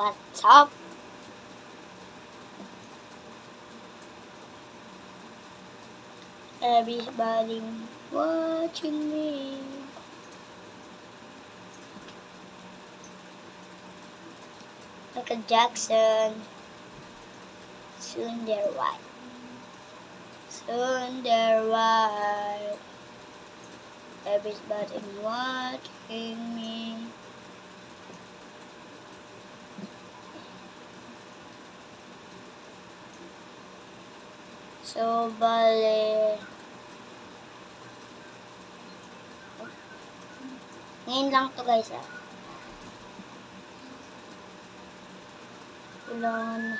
What's up? Everybody watching me. Michael Jackson. Soon they're white. Soon they're white. Everybody watching me. So, bale. Ngayon lang to guys Ulan.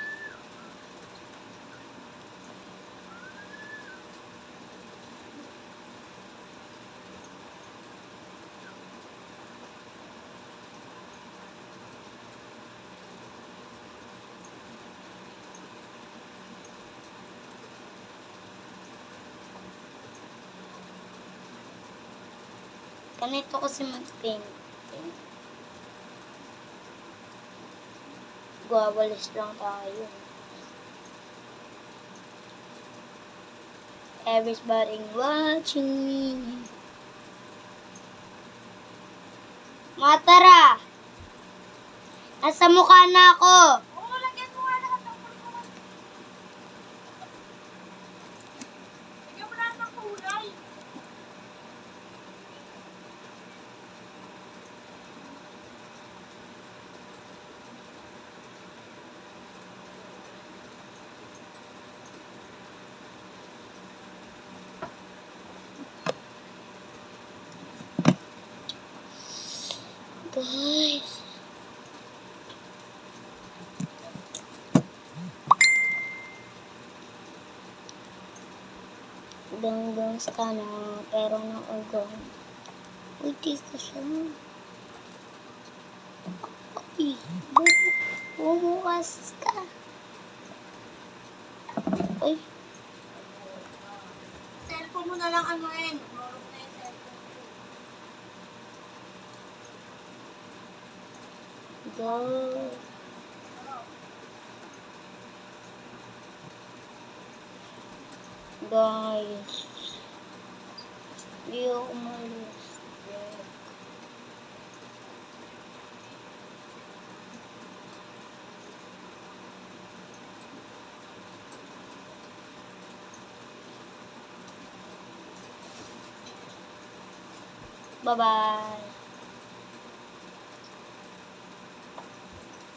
Ganito kasi mag-painting. Gawalis lang tayo. Everybody watching me. Matara! Nasa mukha na ako! Oo, lagyan mo nga lahat ng kulay. Lagyan mo lahat ng kulay. Guys. Ganggang ka na, pero nakagang. Uy, tika siya. Uy, bumukas ka. Uy, Cellphone mo na lang anuin. Marunong na yung cellphone ko. go. Guys. Hindi ako umalis. Bye-bye.